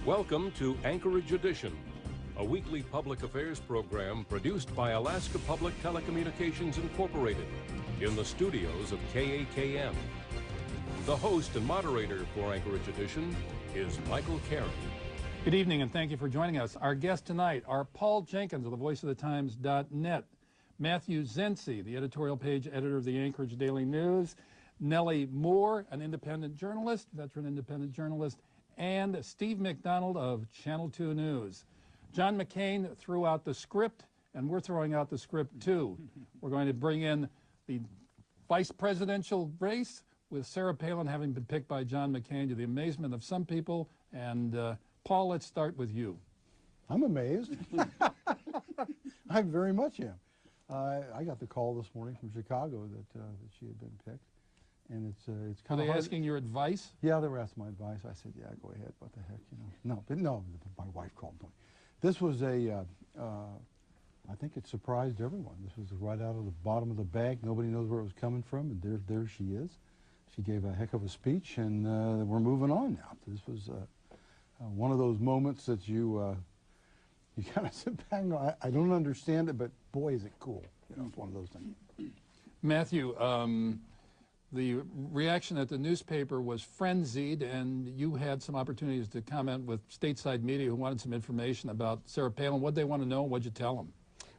Welcome to Anchorage Edition, a weekly public affairs program produced by Alaska Public Telecommunications Incorporated in the studios of KAKM. The host and moderator for Anchorage Edition is Michael Karen. Good evening, and thank you for joining us. Our guests tonight are Paul Jenkins of the voiceofthetimes.net, Matthew Zensi, the editorial page editor of the Anchorage Daily News, Nellie Moore, an independent journalist, veteran independent journalist, and Steve McDonald of Channel 2 News. John McCain threw out the script, and we're throwing out the script too. We're going to bring in the vice presidential race with Sarah Palin having been picked by John McCain to the amazement of some people. And Paul, let's start with you. I'm amazed. I very much am. I got the call this morning from Chicago that she had been picked, and it's kind of. Are they asking your advice? Yeah, they were asking my advice. I said, "Yeah, go ahead. What the heck, you know?" No, my wife called me. This was I think it surprised everyone. This was right out of the bottom of the bag. Nobody knows where it was coming from, and there she is. She gave a heck of a speech, and we're moving on now. This was one of those moments that you kind of sit back and go, I don't understand it, but boy, is it cool. You know, it's one of those things. Matthew, the reaction at the newspaper was frenzied, and you had some opportunities to comment with stateside media who wanted some information about Sarah Palin. What did they want to know? What'd you tell them?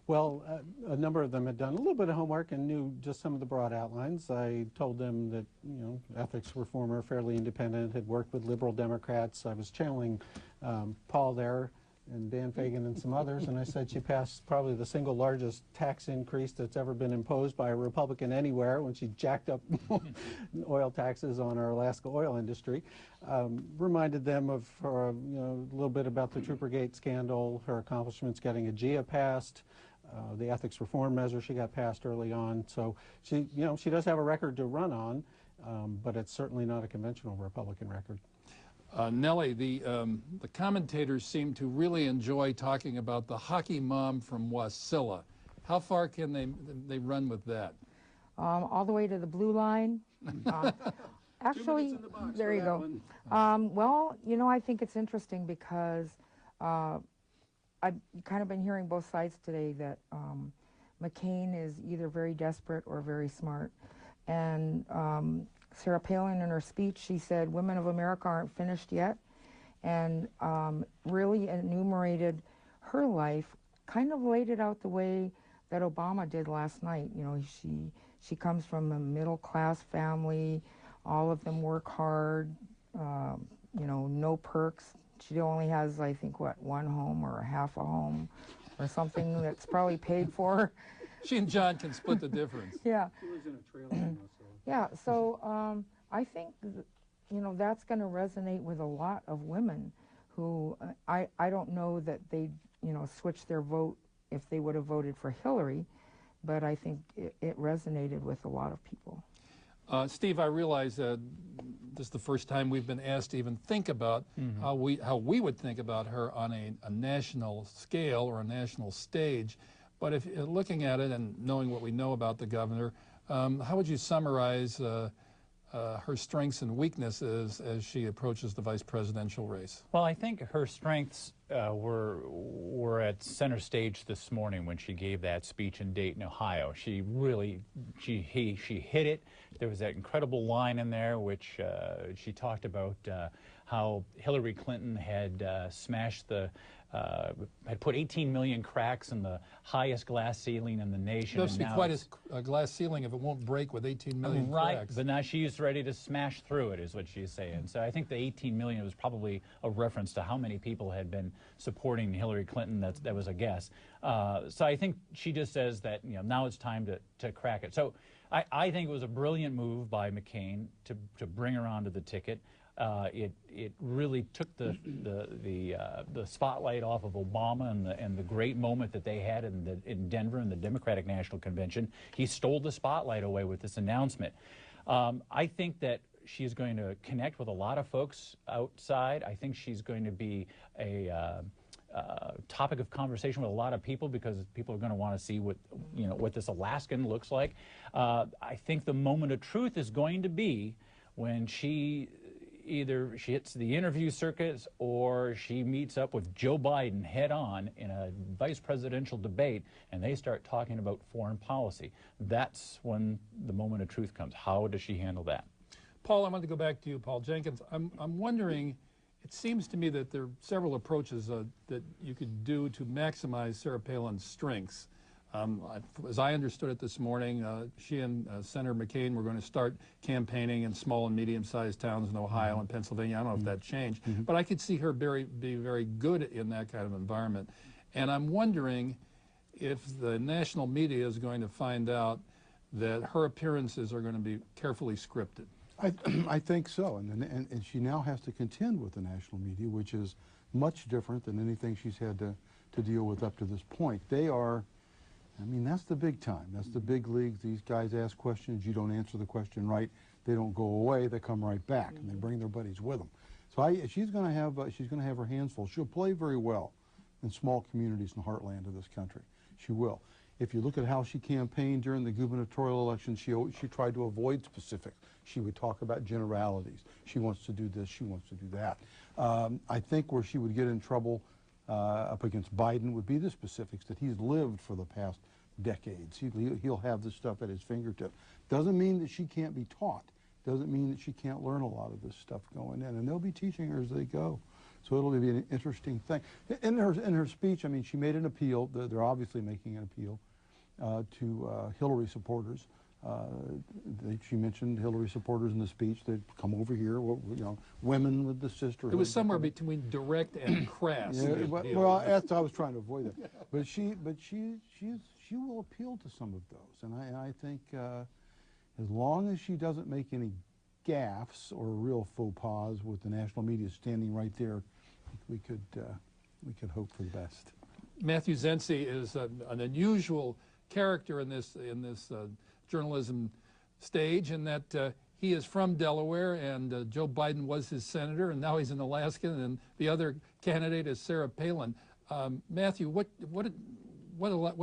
Well, a number of them had done a little bit of homework and knew just some of the broad outlines. I told them that, you know, ethics reformer, fairly independent, had worked with liberal Democrats. I was channeling Paul there and Dan Fagan and some others, and I said she passed probably the single largest tax increase that's ever been imposed by a Republican anywhere when she jacked up oil taxes on our Alaska oil industry. Reminded them of her, you know, a little bit about the Troopergate scandal, her accomplishments getting a GIA passed, the ethics reform measure she got passed early on. So she, you know, she does have a record to run on, but it's certainly not a conventional Republican record. Nellie, the commentators seem to really enjoy talking about the hockey mom from Wasilla. How far can they run with that? All the way to the blue line. Actually, there you go. Well, you know, I think it's interesting because I've kind of been hearing both sides today that McCain is either very desperate or very smart. And Sarah Palin, in her speech, she said, "Women of America aren't finished yet," and really enumerated her life, kind of laid it out the way that Obama did last night. You know, she comes from a middle-class family. All of them work hard. You know, no perks. She only has, I think, what, one home or half a home or something that's probably paid for. She and John can split the difference. Yeah. She lives in a trailer. Yeah, so I think, you know, that's going to resonate with a lot of women who, I don't know that they, you know, switched their vote if they would have voted for Hillary, but I think it resonated with a lot of people. Steve, I realize this is the first time we've been asked to even think about how we would think about her on a national scale or a national stage. But if looking at it and knowing what we know about the governor, how would you summarize her strengths and weaknesses as she approaches the vice presidential race? Well, I think her strengths were at center stage this morning when she gave that speech in Dayton, Ohio. She really, she hit it. There was that incredible line in there which she talked about how Hillary Clinton had smashed the had put 18 million cracks in the highest glass ceiling in the nation. It must be quite a glass ceiling if it won't break with 18 million right, cracks. But now she's ready to smash through it, is what she's saying. So I think the 18 million was probably a reference to how many people had been supporting Hillary Clinton. That was a guess. So I think she just says that, you know, now it's time to crack it. So I think it was a brilliant move by McCain to bring her onto the ticket. It really took the spotlight off of Obama and the great moment that they had in Denver in the Democratic National Convention. He stole the spotlight away with this announcement. I think that she's going to connect with a lot of folks outside. I think she's going to be a topic of conversation with a lot of people because people are going to want to see what this Alaskan looks like. I think the moment of truth is going to be when she either she hits the interview circuits or she meets up with Joe Biden head on in a vice presidential debate, and they start talking about foreign policy. That's when the moment of truth comes. How does she handle that? Paul, I want to go back to you, Paul Jenkins. I'm wondering, it seems to me that there are several approaches that you could do to maximize Sarah Palin's strengths. As I understood it this morning, she and Senator McCain were going to start campaigning in small and medium-sized towns in Ohio and Pennsylvania. I don't know if that changed, but I could see her be very good in that kind of environment. And I'm wondering if the national media is going to find out that her appearances are going to be carefully scripted. I think so, and she now has to contend with the national media, which is much different than anything she's had to deal with up to this point. They are, I mean, that's the big time. That's the big leagues. These guys ask questions. You don't answer the question right, they don't go away. They come right back, and they bring their buddies with them. So she's going to have her hands full. She'll play very well in small communities in the heartland of this country. She will. If you look at how she campaigned during the gubernatorial election, she tried to avoid specifics. She would talk about generalities. She wants to do this, she wants to do that. I think where she would get in trouble up against Biden would be the specifics that he's lived for the past decades. He'll have this stuff at his fingertips. Doesn't mean that she can't be taught. Doesn't mean that she can't learn a lot of this stuff going in, and they'll be teaching her as they go. So it'll be an interesting thing. In her speech, I mean, she made an appeal. They're obviously making an appeal to Hillary supporters. She mentioned Hillary supporters in the speech. They'd come over here, you know, women with the sisterhood. It was somewhere between direct and crass. Yeah, well, that's I was trying to avoid that. But she will appeal to some of those, and I think as long as she doesn't make any gaffes or real faux pas with the national media standing right there, we could hope for the best. Matthew Zenzi is an unusual character in this journalism stage, in that he is from Delaware, and Joe Biden was his senator, and now he's an Alaskan, and the other candidate is Sarah Palin. Matthew, what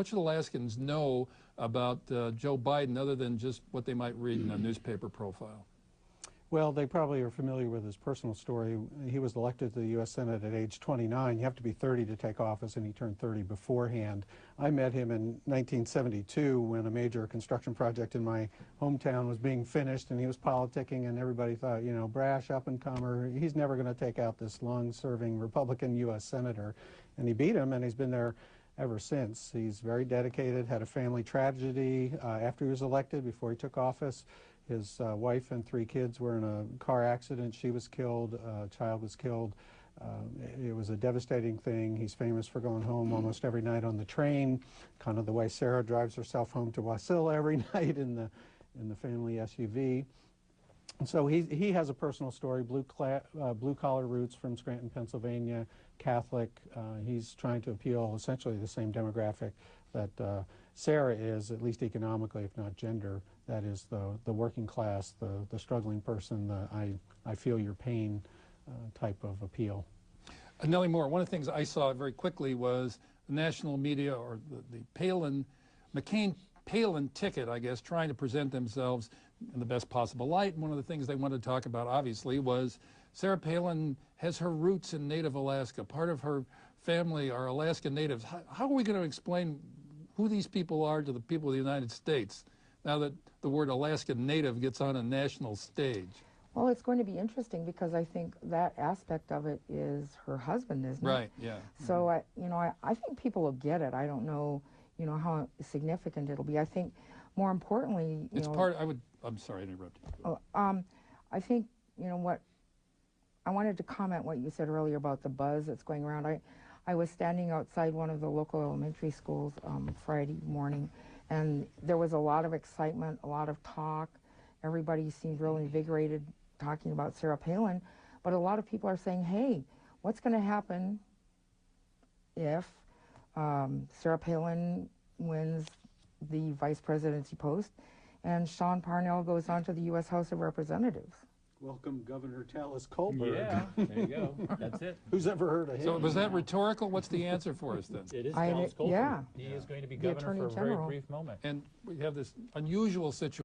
should Alaskans know about Joe Biden other than just what they might read in a newspaper profile? Well, they probably are familiar with his personal story. He was elected to the U.S. Senate at age 29. You have to be 30 to take office, and he turned 30 beforehand. I met him in 1972 when a major construction project in my hometown was being finished, and he was politicking, and everybody thought, you know, brash up-and-comer, he's never going to take out this long-serving Republican U.S. Senator. And he beat him, and he's been there ever since. He's very dedicated, had a family tragedy after he was elected, before he took office. His wife and 3 kids were in a car accident. She was killed. A child was killed. It was a devastating thing. He's famous for going home almost every night on the train, kind of the way Sarah drives herself home to Wasilla every night in the family SUV. And so he has a personal story, blue-collar roots from Scranton, Pennsylvania, Catholic. He's trying to appeal essentially the same demographic that Sarah is, at least economically, if not gender. That is the working class, the struggling person, I feel your pain type of appeal. Nellie Moore, one of the things I saw very quickly was the national media, or the McCain-Palin ticket, I guess, trying to present themselves in the best possible light. And one of the things they wanted to talk about, obviously, was Sarah Palin has her roots in native Alaska. Part of her family are Alaska natives. How are we going to explain who these people are to the people of the United States now that the word Alaska native gets on a national stage? Well, it's going to be interesting because I think that aspect of it is her husband, isn't it? Right, yeah. So, I think people will get it. I don't know, how significant it'll be. I think more importantly, I'm sorry to interrupt you. Oh, I think, I wanted to comment what you said earlier about the buzz that's going around. I was standing outside one of the local elementary schools Friday morning, and there was a lot of excitement, a lot of talk. Everybody seemed really invigorated talking about Sarah Palin, but a lot of people are saying, hey, what's going to happen if Sarah Palin wins the vice presidency post and Sean Parnell goes on to the U.S. House of Representatives? Welcome, Governor Talis Colberg. Yeah, there you go. That's it. Who's ever heard of him? So was that rhetorical? What's the answer for us then? It is Talis Colberg. Yeah. He is going to be The governor for a Attorney General. very brief moment. And we have this unusual situation